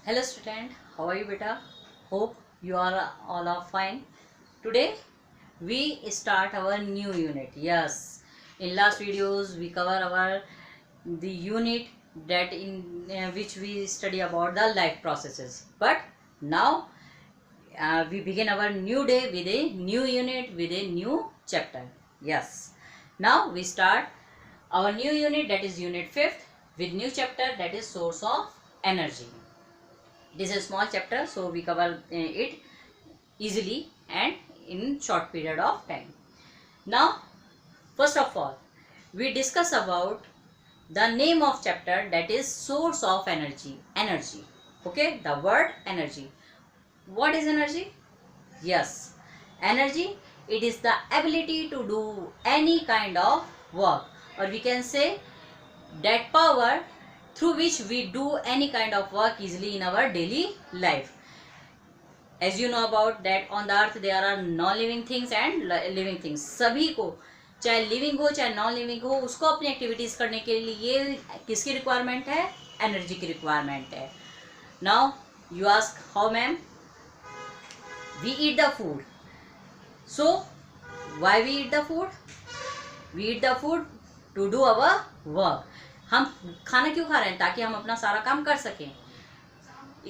Hello student, how are you beta? Hope you are all are fine. Today we start our new unit. Yes, in last videos we cover our the unit that in which we study about the life processes. But now we begin our new day with a new unit with a new chapter. Yes, now we start our new unit, that is unit 5th, with new chapter, that is source of energy. This is a small chapter, so we cover it easily and in short period of time. Now, first of all, we discuss about the name of chapter, that is source of energy. Energy. Okay, the word energy. What is energy? Yes, energy, it is the ability to do any kind of work, or we can say that power through which we do any kind of work easily in our daily life. As you know about that on the earth there are non-living things and living things. सभी को चाहे living हो चाहे non living हो उसको अपनी activities करने के लिए ये किसकी रिक्वायरमेंट है? एनर्जी की रिक्वायरमेंट है. Now you ask how ma'am? We eat the food. So why we eat the food? We eat the food to do our work. हम खाना क्यों खा रहे हैं? ताकि हम अपना सारा काम कर सकें.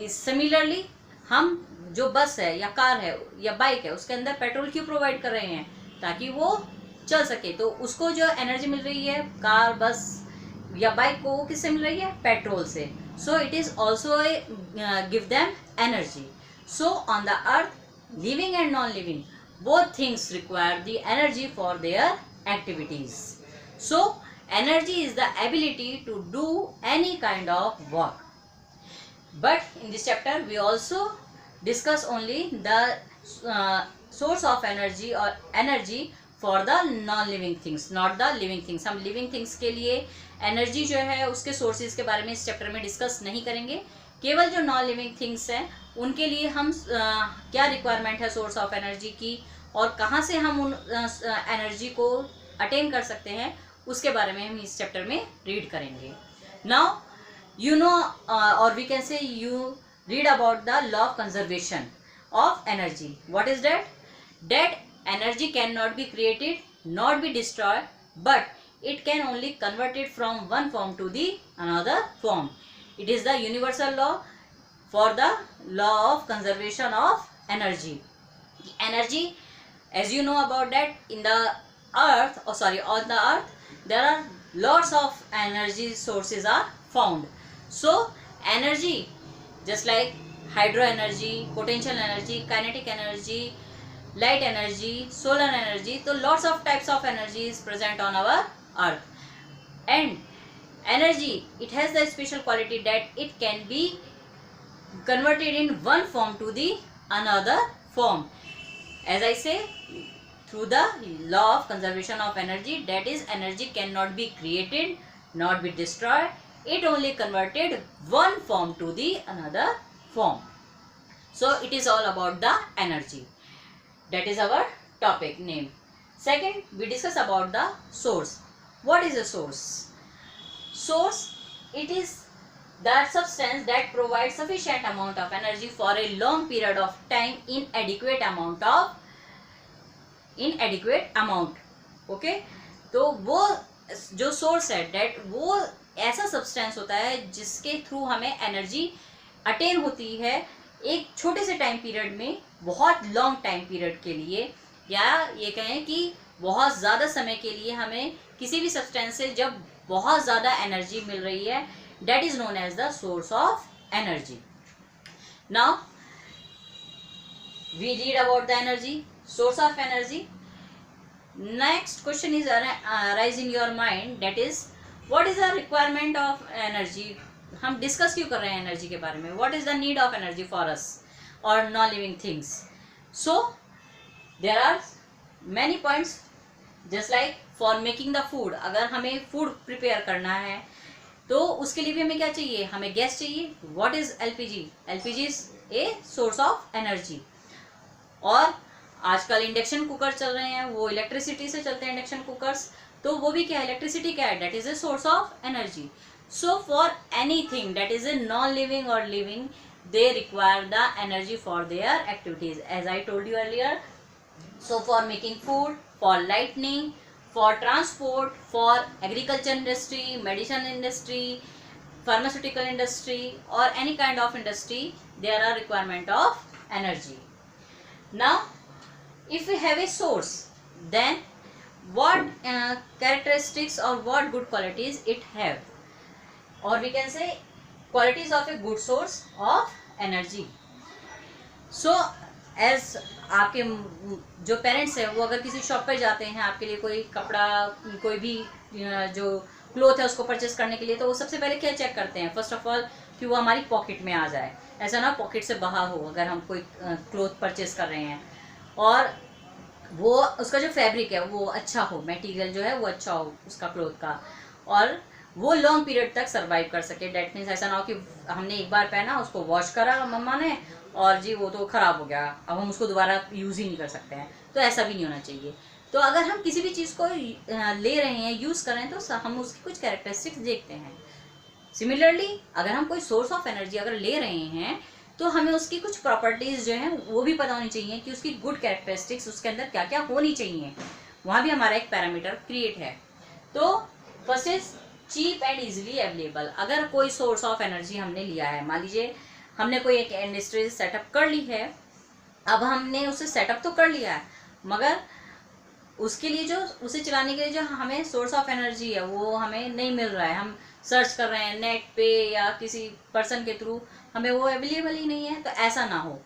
सिमिलरली हम जो बस है या कार है या बाइक है उसके अंदर पेट्रोल क्यों प्रोवाइड कर रहे हैं? ताकि वो चल सके. तो उसको जो एनर्जी मिल रही है कार बस या बाइक को, वो किससे मिल रही है? पेट्रोल से. So it is also give them energy. So on the earth living and non living both things require the energy for their activities. So energy is the ability to do any kind of work. But in this chapter we also discuss only the source of energy or energy for the non-living things, not the living things. हम living things के लिए energy जो है उसके sources के बारे में इस chapter में discuss नहीं करेंगे. केवल जो नॉन लिविंग थिंग्स हैं उनके लिए हम क्या रिक्वायरमेंट है सोर्स ऑफ एनर्जी की और कहाँ से हम उन एनर्जी को अटेन कर सकते हैं उसके बारे में हम इस चैप्टर में रीड करेंगे. Now you know or we can say you read about the law of conservation of energy. What is that? That energy cannot be created nor be destroyed, but it can only convert it from one form to the another form. It is the universal law for the law of conservation of energy. Energy, as you know about that, in the earth, on the earth there are lots of energy sources are found. So energy, just like hydro energy, potential energy, kinetic energy, light energy, solar energy, so lots of types of energy is present on our earth. And energy, it has the special quality that it can be converted in one form to the another form. As I say, through the law of conservation of energy, that is energy cannot be created not be destroyed, it only converted one form to the another form. So it is all about the energy. That is our topic name. Second, we discuss about the source. What is a source? Source, it is that substance that provides sufficient amount of energy for a long period of time in adequate amount. Okay, तो वो जो source है date वो ऐसा substance होता है जिसके through हमें एनर्जी अटेन होती है एक छोटे से टाइम पीरियड में बहुत लॉन्ग टाइम पीरियड के लिए, या ये कहें कि बहुत ज़्यादा समय के लिए हमें किसी भी सब्सटेंस से जब बहुत ज़्यादा एनर्जी मिल रही है, that is known as the source of energy. Now we read about the energy, source of energy. Next question is arise in your mind, that is what is the requirement of energy. हम discuss क्यों कर रहे हैं energy के बारे में? What is the need of energy for us or non-living things? So there are many points, just like for making the food. अगर हमें फूड प्रिपेयर करना है तो उसके लिए भी हमें क्या चाहिए? हमें गैस चाहिए. What is LPG? LPG is a source of energy. और आजकल इंडक्शन कुकर चल रहे हैं, वो इलेक्ट्रिसिटी से चलते हैं इंडक्शन कुकर्स, तो वो भी क्या है? इलेक्ट्रिसिटी क्या है? That is a source of energy. So for anything that is a non living और living, they require the energy for their activities, as I told you earlier. So for making food, for lighting, for transport, for agriculture industry, medicine industry, pharmaceutical industry, or any kind of industry, there are requirement of energy. Now if we have a source, then what characteristics or what good qualities it have, or we can say qualities of a good source of energy. So as आपके जो parents है वो अगर किसी shop पर जाते हैं आपके लिए कोई कपड़ा, कोई भी जो क्लोथ है उसको परचेस करने के लिए, तो वो सबसे पहले क्या चेक करते हैं? फर्स्ट ऑफ ऑल कि वो हमारी पॉकेट में आ जाए, ऐसा ना पॉकेट से बाहर हो अगर हम कोई क्लोथ परचेस कर रहे हैं, और वो उसका जो फैब्रिक है वो अच्छा हो, मटेरियल जो है वो अच्छा हो उसका क्लोथ का, और वो लॉन्ग पीरियड तक सर्वाइव कर सके। डेट मीन्स ऐसा ना हो कि हमने एक बार पहना, उसको वॉश करा मम्मा ने, और जी वो तो ख़राब हो गया, अब हम उसको दोबारा यूज़ ही नहीं कर सकते हैं। तो ऐसा भी नहीं होना चाहिए। तो अगर हम किसी भी चीज़ को ले रहे हैं, यूज़ कर रहे हैं, तो हम उसकी कुछ कैरेक्टरिस्टिक्स देखते हैं। सिमिलरली अगर हम कोई सोर्स ऑफ एनर्जी अगर ले रहे हैं तो हमें उसकी कुछ प्रॉपर्टीज़ जो हैं वो भी पता होनी चाहिए कि उसकी गुड कैरेक्टरिस्टिक्स उसके अंदर क्या क्या होनी चाहिए। वहाँ भी हमारा एक पैरामीटर क्रिएट है। तो first is cheap and easily available. अगर कोई सोर्स ऑफ एनर्जी हमने लिया है, मान लीजिए हमने कोई एक इंडस्ट्री सेटअप कर ली है, अब हमने उसे सेटअप तो कर लिया है, मगर उसके लिए जो उसे चलाने के लिए जो हमें सोर्स ऑफ एनर्जी है वो हमें नहीं मिल रहा है। हम सर्च कर रहे हैं नेट पे या किसी पर्सन के थ्रू, हमें वो अवेलेबल ही नहीं है। तो ऐसा ना हो,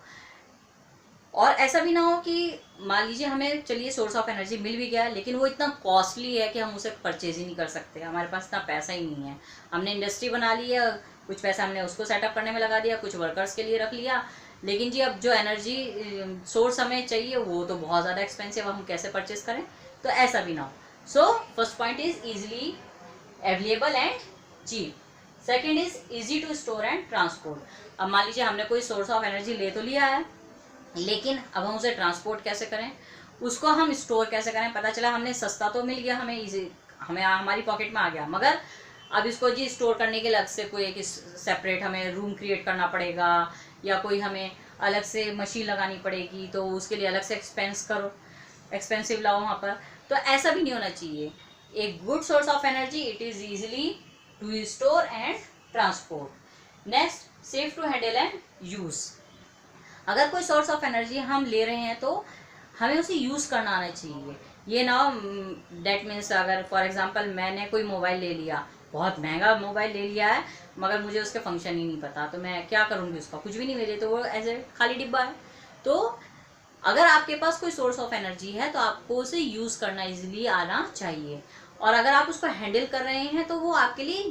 और ऐसा भी ना हो कि मान लीजिए हमें चलिए सोर्स ऑफ एनर्जी मिल भी गया लेकिन वो इतना कॉस्टली है कि हम उसे परचेज ही नहीं कर सकते, हमारे पास इतना पैसा ही नहीं है। हमने इंडस्ट्री बना ली है, कुछ पैसा हमने उसको सेटअप करने में लगा दिया, कुछ वर्कर्स के लिए रख लिया, लेकिन जी अब जो एनर्जी सोर्स हमें चाहिए वो तो बहुत ज़्यादा एक्सपेंसिव, हम कैसे परचेज करें? तो ऐसा भी ना हो। So first point is easily available and cheap. Second is easy to store and transport. अब मान लीजिए हमने कोई सोर्स ऑफ एनर्जी ले तो लिया है, लेकिन अब हम उसे ट्रांसपोर्ट कैसे करें, उसको हम स्टोर कैसे करें? पता चला हमने सस्ता तो मिल गया, हमें इजी, हमें हमारी पॉकेट में आ गया, मगर अब इसको जी स्टोर करने के लिए अलग से कोई एक सेपरेट हमें रूम क्रिएट करना पड़ेगा, या कोई हमें अलग से मशीन लगानी पड़ेगी, तो उसके लिए अलग से एक्सपेंसिव लाओ वहाँ पर। तो ऐसा भी नहीं होना चाहिए। एक good source of energy, it is easily to store and transport. Next, safe to handle and use. अगर कोई सोर्स ऑफ एनर्जी हम ले रहे हैं तो हमें उसे यूज़ करना आना चाहिए। ये ना डेट मीन्स अगर फॉर एग्जांपल मैंने कोई मोबाइल ले लिया, बहुत महंगा मोबाइल ले लिया है, मगर मुझे उसके फंक्शन ही नहीं पता, तो मैं क्या करूँगी उसका? कुछ भी नहीं मिले तो वो एज ए खाली डिब्बा है। तो अगर आपके पास कोई सोर्स ऑफ एनर्जी है तो आपको उसे यूज़ करना ईजिली आना चाहिए, और अगर आप उसको हैंडल कर रहे हैं तो वो आपके लिए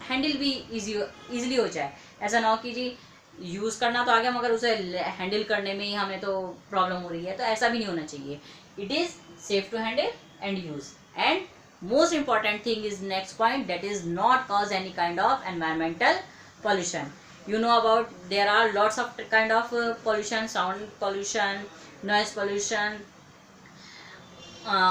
हैंडल भी ईजिली हो जाए। ऐसा ना हो कि जी यूज़ करना तो आ गया मगर उसे हैंडल करने में ही हमें तो प्रॉब्लम हो रही है। तो ऐसा भी नहीं होना चाहिए। It is safe to handle and use. And most important thing is next point, that is not cause any kind of environmental pollution. You know about there are lots of kind of pollution, sound pollution, noise pollution,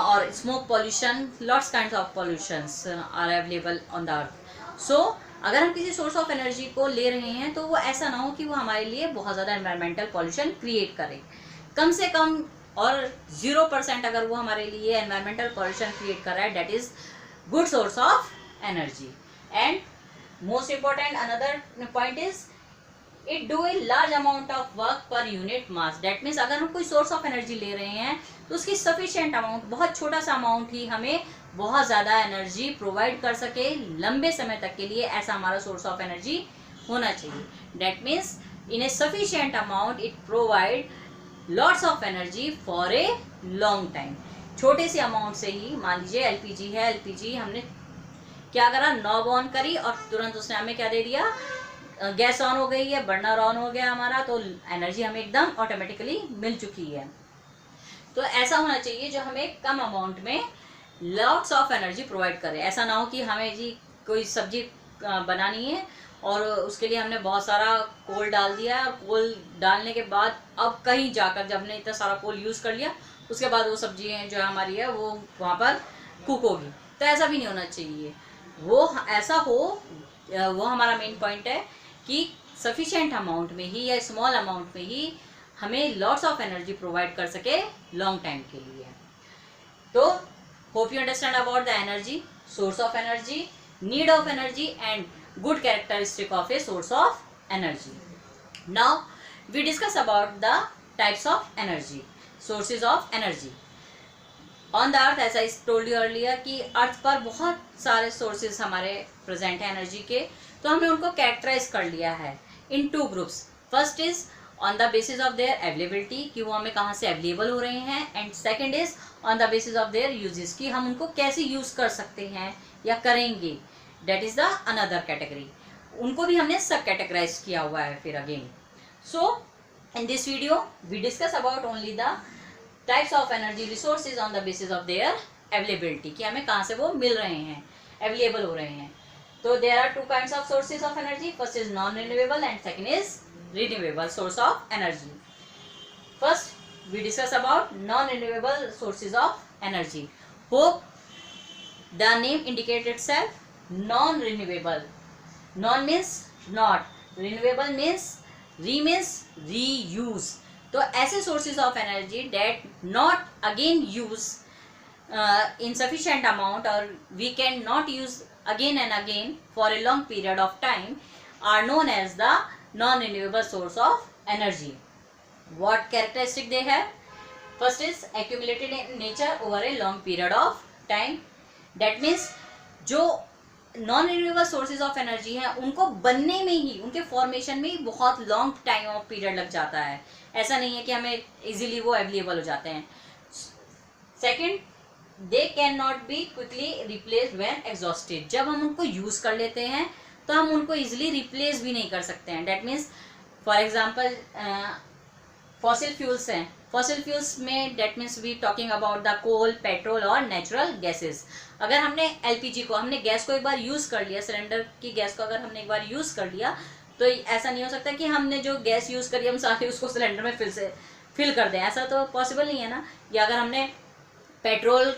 or smoke pollution. Lots kinds of pollutions are available on the earth. So अगर हम किसी source of energy को ले रहे हैं तो वो ऐसा ना हो कि वो हमारे लिए बहुत ज़्यादा एनवायरमेंटल पॉल्यूशन क्रिएट करे। कम से कम और 0% अगर वो हमारे लिए एनवायरमेंटल पॉल्यूशन क्रिएट कर रहा है, that is good source of energy. And most important another point is it do a large amount of work per unit mass. that means अगर हम कोई सोर्स ऑफ एनर्जी ले रहे हैं तो उसकी सफिशिएंट अमाउंट, बहुत छोटा सा अमाउंट ही हमें बहुत ज़्यादा एनर्जी प्रोवाइड कर सके लंबे समय तक के लिए, ऐसा हमारा सोर्स ऑफ एनर्जी होना चाहिए। that means in a sufficient amount it provide lots of energy for a long time. छोटे से अमाउंट से ही, मान लीजिए एलपीजी है, एलपीजी हमने क्या करा, नॉब ऑन करी और तुरंत उसने हमें क्या दे दिया, गैस ऑन हो गई है, बर्नर ऑन हो गया हमारा, तो एनर्जी हमें एकदम ऑटोमेटिकली मिल चुकी है। तो ऐसा होना चाहिए जो हमें कम अमाउंट में लॉट्स ऑफ एनर्जी प्रोवाइड करे। ऐसा ना हो कि हमें जी कोई सब्जी बनानी है और उसके लिए हमने बहुत सारा कोल डाल दिया है, और कोल डालने के बाद अब कहीं जाकर जब हमने इतना सारा कोल यूज़ कर लिया उसके बाद वो सब्जी जो हमारी है वो वहाँ पर कुक होगी। तो ऐसा भी नहीं होना चाहिए। वो ऐसा हो, वो हमारा मेन पॉइंट है कि सफिशिएंट अमाउंट में ही या स्मॉल अमाउंट में ही हमें लॉट्स ऑफ एनर्जी प्रोवाइड कर सके लॉन्ग टाइम के लिए। तो hope you understand about the energy, source of energy, need of energy and good characteristic of a source of energy. Now we discuss about the types of energy, sources of energy. On the earth, as I told you earlier, कि earth पर बहुत सारे sources हमारे present हैं energy के। तो हमने उनको कैरेक्टराइज कर लिया है in two groups. First is on the basis of their availability, कि वो हमें कहाँ से अवेलेबल हो रहे हैं, and second is on the basis of their uses, कि हम उनको कैसे यूज़ कर सकते हैं या करेंगे। That is the another category. उनको भी हमने सब कैटेगराइज किया हुआ है फिर again. So in this video we discuss about only the types of energy resources on the basis of their availability, कि हमें कहाँ से वो मिल रहे हैं, अवेलेबल हो रहे हैं। तो there are two kinds of sources of energy. First is non renewable and second is renewable source of energy. First we discuss about non renewable sources of energy. Hope the name indicate itself, non renewable. Non means not, renewable means re means reuse. तो ऐसे sources of energy that not again use in sufficient amount or we can not use again and again for a long period of time are known as the non-renewable source of energy. What characteristic they have? First is accumulated in nature over a long period of time. That means जो non renewable sources of energy हैं उनको बनने में ही, उनके formation में ही बहुत long time of period लग जाता है। ऐसा नहीं है कि हमें इजीली वो अवेलेबल हो जाते हैं। Second, they can not be quickly replaced when exhausted. जब हम उनको यूज़ कर लेते हैं तो हम उनको इजीली रिप्लेस भी नहीं कर सकते हैं। That means for example fossil fuels हैं, फॉसिल फ्यूल्स में that means we talking about the coal, petrol और नेचुरल गैसेस। अगर हमने एलपीजी को, हमने गैस को एक बार यूज़ कर लिया, सिलेंडर की गैस को अगर हमने एक बार यूज़ कर लिया, तो ऐसा नहीं हो सकता कि हमने जो गैस यूज़ करी हम साथ ही उसको सिलेंडर में फिल कर दें। ऐसा तो पॉसिबल नहीं है ना। या अगर हमने पेट्रोल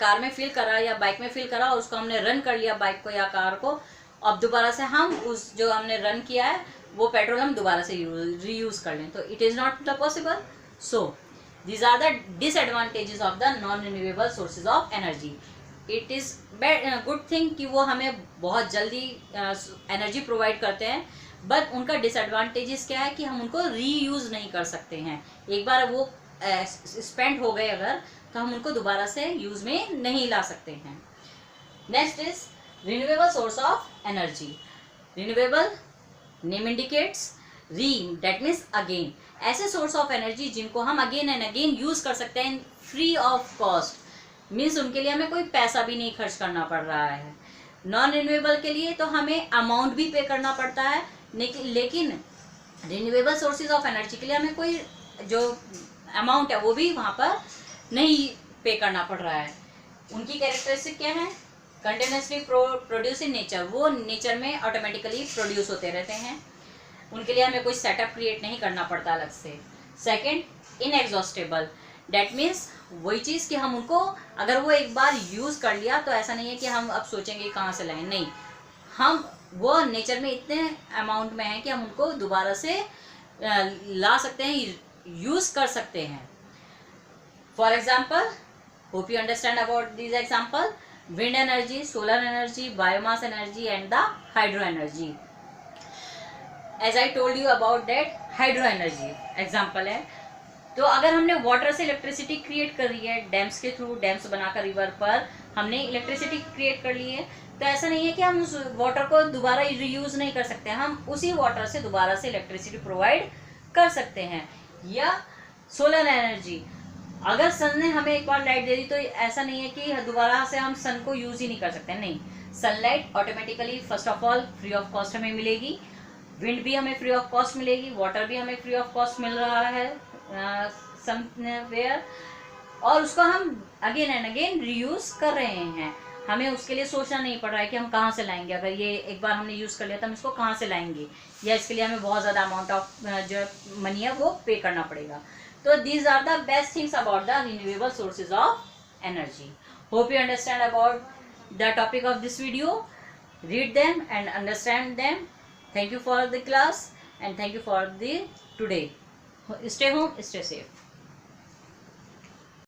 कार में फिल करा या बाइक में फिल करा और उसको हमने रन कर लिया बाइक को या कार को, अब दोबारा से हम उस जो हमने रन किया है वो पेट्रोल हम दोबारा से रीयूज़ कर लें, तो it is not the possible. So these are the disadvantages of the non renewable sources of energy. It is good thing कि वो हमें बहुत जल्दी एनर्जी प्रोवाइड करते हैं, बट उनका डिसएडवांटेजेस क्या है कि हम उनको रीयूज़ नहीं कर सकते हैं। एक बार वो स्पेंड हो गए अगर, तो हम उनको दोबारा से यूज़ में नहीं ला सकते हैं। Next is renewable source of energy. Renewable name indicates, री दैट मीन्स अगेन। ऐसे सोर्स ऑफ एनर्जी जिनको हम अगेन एंड अगेन यूज़ कर सकते हैं फ्री ऑफ कॉस्ट, मीन्स उनके लिए हमें कोई पैसा भी नहीं खर्च करना पड़ रहा है। नॉन रिन्यूएबल के लिए तो हमें अमाउंट भी पे करना पड़ता है, लेकिन रिन्यूएबल सोर्सेज ऑफ एनर्जी के लिए हमें कोई जो अमाउंट है वो भी वहाँ पर नहीं पे करना पड़ रहा है। उनकी कैरेक्टरिस्टिक क्या है? कंटिन्यूसली प्रोड्यूस इन नेचर, वो नेचर में ऑटोमेटिकली प्रोड्यूस होते रहते हैं, उनके लिए हमें कोई सेटअप क्रिएट नहीं करना पड़ता अलग से। सेकंड, इनएग्जॉस्टेबल, डेट मीन्स वही चीज़ कि हम उनको अगर वो एक बार यूज़ कर लिया तो ऐसा नहीं है कि हम अब सोचेंगे कहाँ से लाएं, नहीं, हम वो नेचर में इतने अमाउंट में है कि हम उनको दोबारा से ला सकते हैं, यूज़ कर सकते हैं। For example, hope you understand about this example, wind energy, solar energy, biomass energy and the hydro energy. As I told you about that, hydro energy example है। तो अगर हमने वाटर से इलेक्ट्रिसिटी क्रिएट कर रही है, डैम्स के through, dams बनाकर रिवर पर हमने इलेक्ट्रिसिटी क्रिएट कर ली है, तो ऐसा नहीं है कि हम उस वाटर को दोबारा रीयूज़ नहीं कर सकते, हम उसी वाटर से दोबारा से इलेक्ट्रिसिटी प्रोवाइड कर सकते हैं। या सोलर एनर्जी, अगर सन ने हमें एक बार लाइट दे दी तो ऐसा नहीं है कि दोबारा से हम सन को यूज़ ही नहीं कर सकते, नहीं, sunlight automatically first of all free of cost हमें मिलेगी, विंड भी हमें फ्री ऑफ कॉस्ट मिलेगी, वाटर भी हमें फ्री ऑफ कॉस्ट मिल रहा है समवेयर, और उसको हम अगेन एंड अगेन रीयूज़ कर रहे हैं। हमें उसके लिए सोचना नहीं पड़ रहा है कि हम कहाँ से लाएंगे, अगर ये एक बार हमने यूज़ कर लिया तो हम इसको कहाँ से लाएंगे, या इसके लिए हमें बहुत ज़्यादा अमाउंट ऑफ जो मनी है वो पे करना पड़ेगा। तो these are the best things about the renewable sources of energy. Hope you understand about the topic of this video, read them and understand them Thank you for the class and thank you for the today. Stay home, stay safe.